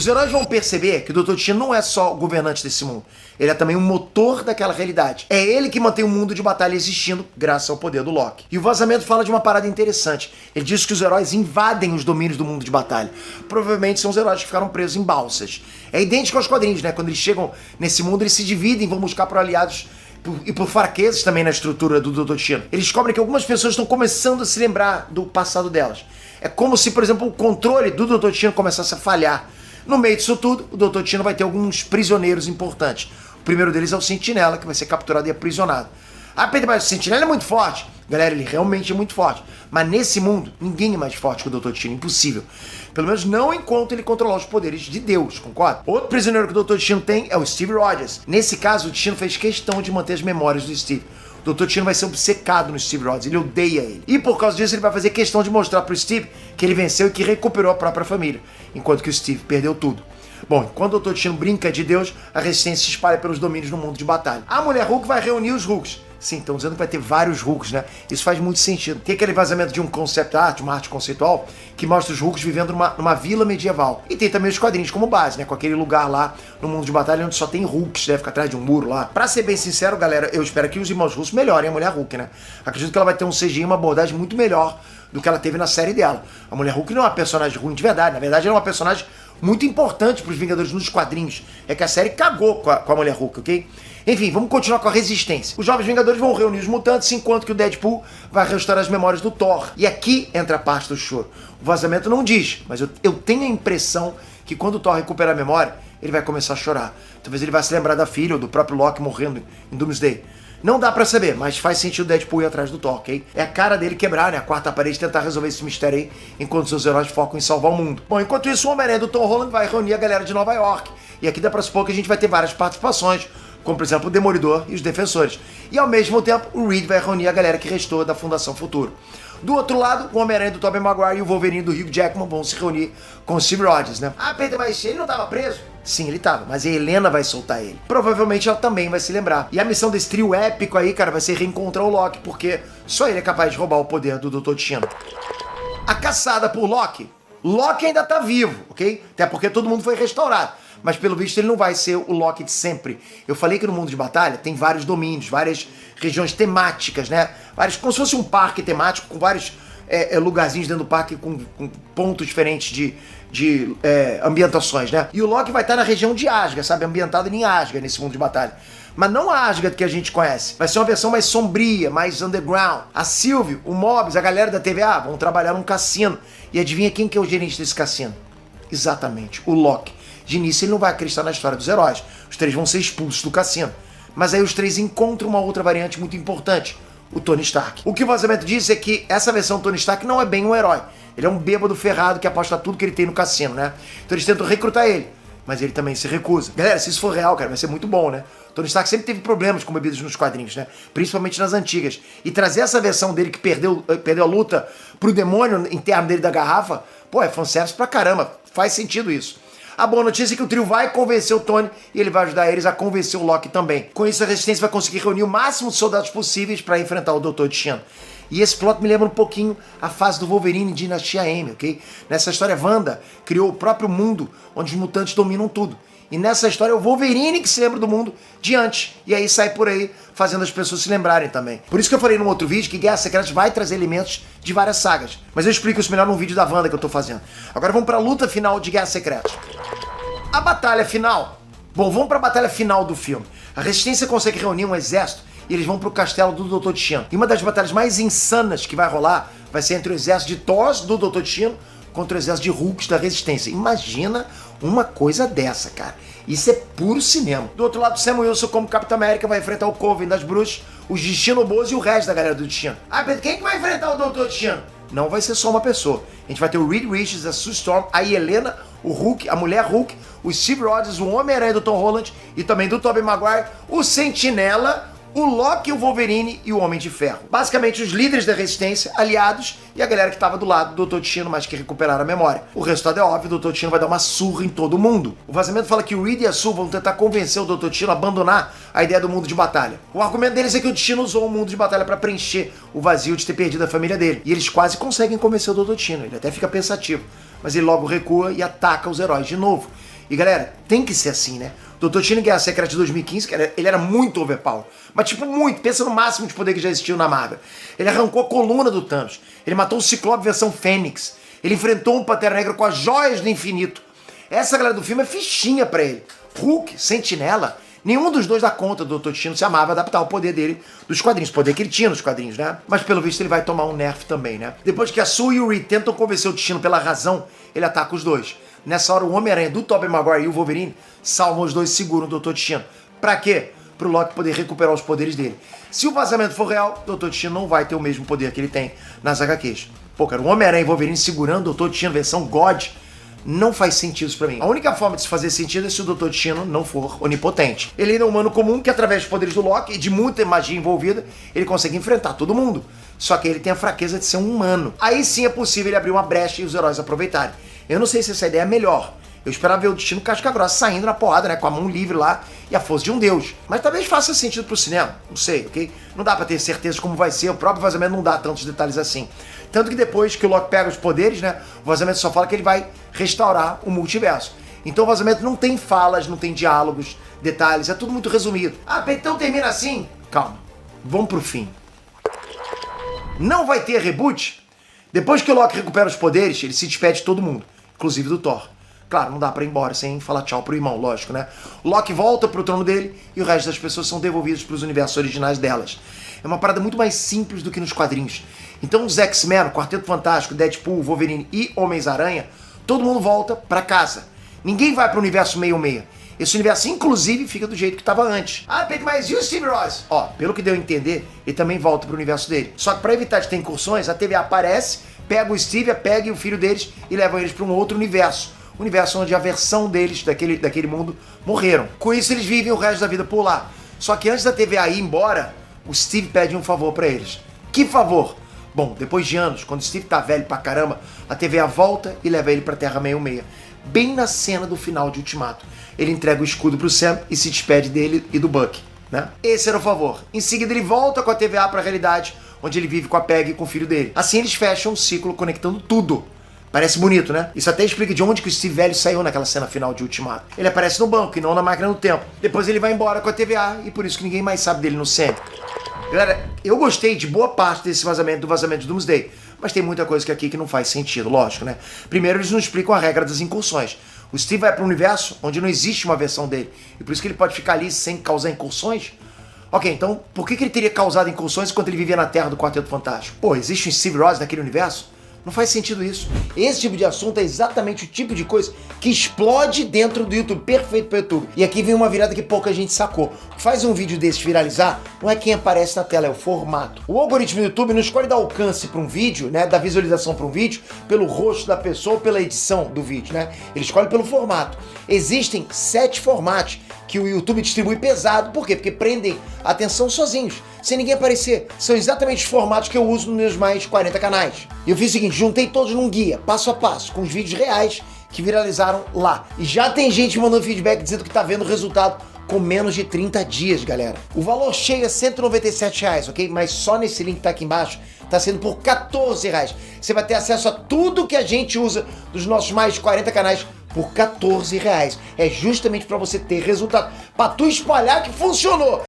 Os heróis vão perceber que o Dr. Destino não é só o governante desse mundo. Ele é também um motor daquela realidade. É ele que mantém o mundo de batalha existindo graças ao poder do Loki. E o vazamento fala de uma parada interessante. Ele diz que os heróis invadem os domínios do mundo de batalha. Provavelmente são os heróis que ficaram presos em balsas. É idêntico aos quadrinhos, né? Quando eles chegam nesse mundo, eles se dividem, vão buscar por aliados e por fraquezas também na estrutura do Dr. Destino. Eles descobrem que algumas pessoas estão começando a se lembrar do passado delas. É como se, por exemplo, o controle do Dr. Destino começasse a falhar. No meio disso tudo, o Dr. Destino vai ter alguns prisioneiros importantes. O primeiro deles é o Sentinela, que vai ser capturado e aprisionado. Ah, Pedro, mas o Sentinela é muito forte. Galera, ele realmente é muito forte. Mas nesse mundo, ninguém é mais forte que o Dr. Destino. Impossível. Pelo menos não enquanto ele controlar os poderes de Deus, concorda? Outro prisioneiro que o Dr. Destino tem é o Steve Rogers. Nesse caso, o Destino fez questão de manter as memórias do Steve. O Dr. Destino vai ser obcecado no Steve Rogers, ele odeia ele. E por causa disso ele vai fazer questão de mostrar pro Steve que ele venceu e que recuperou a própria família, enquanto que o Steve perdeu tudo. Bom, enquanto o Dr. Destino brinca de Deus, a resistência se espalha pelos domínios no mundo de batalha. A Mulher Hulk vai reunir os Hulks. Sim, estão dizendo que vai ter vários Hulks, né? Isso faz muito sentido. Tem aquele vazamento de um concept art, uma arte conceitual, que mostra os Hulks vivendo numa vila medieval. E tem também os quadrinhos como base, né? Com aquele lugar lá no mundo de batalha onde só tem Hulks, né? Fica atrás de um muro lá. Pra ser bem sincero, galera, eu espero que os irmãos russos melhorem a Mulher Hulk, né? Acredito que ela vai ter um CGI e uma abordagem muito melhor do que ela teve na série dela. A Mulher Hulk não é uma personagem ruim de verdade. Na verdade, ela é uma personagem muito importante para os Vingadores nos quadrinhos. É que a série cagou com a Mulher Hulk, ok? Enfim, vamos continuar com a resistência. Os Jovens Vingadores vão reunir os mutantes, enquanto que o Deadpool vai restaurar as memórias do Thor. E aqui entra a parte do choro. O vazamento não diz, mas eu tenho a impressão que quando o Thor recuperar a memória, ele vai começar a chorar. Talvez ele vai se lembrar da filha ou do próprio Loki morrendo em Doomsday. Não dá pra saber, mas faz sentido o Deadpool ir atrás do Thor, ok? É a cara dele quebrar, né? A quarta parede, tentar resolver esse mistério aí, enquanto seus heróis focam em salvar o mundo. Bom, enquanto isso, o Homem-Aranha do Tom Holland vai reunir a galera de Nova York. E aqui dá pra supor que a gente vai ter várias participações, como por exemplo o Demolidor e os Defensores. E ao mesmo tempo, o Reed vai reunir a galera que restou da Fundação Futuro. Do outro lado, o Homem-Aranha do Tobey Maguire e o Wolverine do Hugh Jackman vão se reunir com o Steve Rogers, né? Ah, Peter, mas ele não tava preso? Sim, ele tava, mas a Helena vai soltar ele. Provavelmente ela também vai se lembrar. E a missão desse trio épico aí, cara, vai ser reencontrar o Loki, porque só ele é capaz de roubar o poder do Dr. Destino. A caçada por Loki. Loki ainda tá vivo, ok? Até porque todo mundo foi restaurado. Mas pelo visto ele não vai ser o Loki de sempre. Eu falei que no mundo de batalha tem vários domínios, várias regiões temáticas, né? Como se fosse um parque temático com vários lugarzinhos dentro do parque com pontos diferentes de ambientações, né? E o Loki vai estar na região de Asgard, sabe? Ambientado em Asgard nesse mundo de batalha. Mas não a Asgard que a gente conhece. Vai ser uma versão mais sombria, mais underground. A Sylvie, o Mobius, a galera da TVA vão trabalhar num cassino. E adivinha quem que é o gerente desse cassino? Exatamente, o Loki. De início ele não vai acreditar na história dos heróis. Os três vão ser expulsos do cassino. Mas aí os três encontram uma outra variante muito importante, o Tony Stark. O que o vazamento diz é que essa versão do Tony Stark não é bem um herói. Ele é um bêbado ferrado que aposta tudo que ele tem no cassino, né? Então eles tentam recrutar ele, mas ele também se recusa. Galera, se isso for real, cara, vai ser muito bom, né? O Tony Stark sempre teve problemas com bebidas nos quadrinhos, né? Principalmente nas antigas. E trazer essa versão dele que perdeu a luta pro demônio interno dele da garrafa, pô, é fanservice pra caramba. Faz sentido isso. A boa notícia é que o trio vai convencer o Tony e ele vai ajudar eles a convencer o Loki também. Com isso, a Resistência vai conseguir reunir o máximo de soldados possíveis para enfrentar o Dr. Destino. E esse plot me lembra um pouquinho a fase do Wolverine em Dinastia M, ok? Nessa história, Wanda criou o próprio mundo onde os mutantes dominam tudo. E nessa história é o Wolverine que se lembra do mundo de antes. E aí sai por aí fazendo as pessoas se lembrarem também. Por isso que eu falei num outro vídeo que Guerra Secreta vai trazer elementos de várias sagas. Mas eu explico isso melhor num vídeo da Wanda que eu tô fazendo. Agora vamos pra luta final de Guerra Secreta. A batalha final. Bom, vamos pra batalha final do filme. A Resistência consegue reunir um exército e eles vão pro castelo do Dr. Destino. E uma das batalhas mais insanas que vai rolar vai ser entre o exército de Thors do Dr. Destino contra o exército de Hulks da Resistência. Imagina uma coisa dessa, cara. Isso é puro cinema. Do outro lado, Sam Wilson, como Capitão América, vai enfrentar o Coven das Bruxas, os Destinobos e o resto da galera do Destino. Ah, Pedro, quem que vai enfrentar o Dr. Destino? Não vai ser só uma pessoa. A gente vai ter o Reed Richards, a Sue Storm, a Helena, o Hulk, a Mulher Hulk, o Steve Rogers, o Homem-Aranha do Tom Holland e também do Tobey Maguire, o Sentinela, o Loki, o Wolverine e o Homem de Ferro. Basicamente os líderes da Resistência, aliados e a galera que estava do lado do Dr. Destino, mas que recuperaram a memória. O resultado é óbvio, o Dr. Destino vai dar uma surra em todo mundo. O vazamento fala que o Reed e a Sue vão tentar convencer o Dr. Destino a abandonar a ideia do mundo de batalha. O argumento deles é que o Destino usou o mundo de batalha para preencher o vazio de ter perdido a família dele. E eles quase conseguem convencer o Dr. Destino, ele até fica pensativo. Mas ele logo recua e ataca os heróis de novo. E galera, tem que ser assim, né? O Dr. Destino em Guerra Secreta de 2015, cara, ele era muito overpower. Mas tipo, muito. Pensa no máximo de poder que já existiu na Marvel. Ele arrancou a coluna do Thanos. Ele matou o Ciclope versão Fênix. Ele enfrentou um Pantera Negra com as joias do infinito. Essa galera do filme é fichinha pra ele. Hulk, Sentinela, nenhum dos dois dá conta do Dr. Destino se amava adaptar o poder dele dos quadrinhos. O poder que ele tinha nos quadrinhos, né? Mas pelo visto ele vai tomar um nerf também, né? Depois que a Sue e o Reed tentam convencer o Destino pela razão, ele ataca os dois. Nessa hora o Homem-Aranha do Tobey Maguire e o Wolverine salvam os dois e seguram o Dr. Destino. Pra quê? Pro Loki poder recuperar os poderes dele. Se o vazamento for real, o Dr. Destino não vai ter o mesmo poder que ele tem nas HQs. Pô, cara, o Homem-Aranha e o Wolverine segurando o Dr. Destino versão God não faz sentido isso pra mim. A única forma de se fazer sentido é se o Dr. Destino não for onipotente. Ele é um humano comum que, através dos poderes do Loki e de muita magia envolvida, ele consegue enfrentar todo mundo. Só que ele tem a fraqueza de ser um humano. Aí sim é possível ele abrir uma brecha e os heróis aproveitarem. Eu não sei se essa ideia é melhor. Eu esperava ver o Destino casca grossa saindo na porrada, né? Com a mão livre lá e a força de um deus. Mas talvez faça sentido pro cinema. Não sei, ok? Não dá pra ter certeza de como vai ser. O próprio vazamento não dá tantos detalhes assim. Tanto que depois que o Loki pega os poderes, né? O vazamento só fala que ele vai restaurar o multiverso. Então o vazamento não tem falas, não tem diálogos, detalhes. É tudo muito resumido. Ah, então termina assim? Calma. Vamos pro fim. Não vai ter reboot? Depois que o Loki recupera os poderes, ele se despede de todo mundo, inclusive do Thor. Claro, não dá pra ir embora sem falar tchau pro irmão, lógico, né? O Loki volta pro trono dele e o resto das pessoas são devolvidos pros universos originais delas. É uma parada muito mais simples do que nos quadrinhos. Então os X-Men, o Quarteto Fantástico, Deadpool, Wolverine e Homens-Aranha, todo mundo volta pra casa. Ninguém vai pro universo 616. Esse universo, inclusive, fica do jeito que estava antes. Ah, Pedro, mas e o Steve Rogers? Ó, pelo que deu a entender, ele também volta pro universo dele. Só que pra evitar de ter incursões, a TVA aparece, pega o Steve, pega e o filho deles e levam eles pra um outro universo. Universo onde a versão deles, daquele mundo, morreram. Com isso, eles vivem o resto da vida por lá. Só que antes da TVA ir embora, o Steve pede um favor pra eles. Que favor? Bom, depois de anos, quando o Steve tá velho pra caramba, a TVA volta e leva ele pra Terra 616. Bem na cena do final de Ultimato. Ele entrega o escudo pro Sam e se despede dele e do Bucky, né? Esse era o favor. Em seguida ele volta com a TVA pra realidade, onde ele vive com a Peggy e com o filho dele. Assim eles fecham um ciclo conectando tudo. Parece bonito, né? Isso até explica de onde que o Steve velho saiu naquela cena final de Ultimato. Ele aparece no banco e não na máquina do tempo. Depois ele vai embora com a TVA e por isso que ninguém mais sabe dele no CM. Galera, eu gostei de boa parte desse vazamento, do vazamento de Doomsday, mas tem muita coisa aqui que não faz sentido, lógico, né? Primeiro, eles não explicam a regra das incursões. O Steve vai para um universo onde não existe uma versão dele, e por isso que ele pode ficar ali sem causar incursões? Ok, então por que ele teria causado incursões enquanto ele vivia na Terra do Quarteto Fantástico? Pô, existe um Steve Rogers naquele universo? Não faz sentido isso. Esse tipo de assunto é exatamente o tipo de coisa que explode dentro do YouTube, perfeito para o YouTube. E aqui vem uma virada que pouca gente sacou. O que faz um vídeo desse viralizar não é quem aparece na tela, é o formato. O algoritmo do YouTube não escolhe dar alcance para um vídeo, né, dar visualização para um vídeo, pelo rosto da pessoa ou pela edição do vídeo, né? Ele escolhe pelo formato. Existem 7 formatos que o YouTube distribui pesado. Por quê? Porque prendem a atenção sozinhos, sem ninguém aparecer. São exatamente os formatos que eu uso nos meus mais 40 canais. E eu fiz o seguinte, juntei todos num guia, passo a passo, com os vídeos reais que viralizaram lá. E já tem gente mandando feedback dizendo que tá vendo o resultado com menos de 30 dias, galera. O valor cheio é R$197, ok? Mas só nesse link que tá aqui embaixo, tá sendo por R$14. Você vai ter acesso a tudo que a gente usa dos nossos mais 40 canais por R$14. É justamente para você ter resultado, para tu espalhar que funcionou.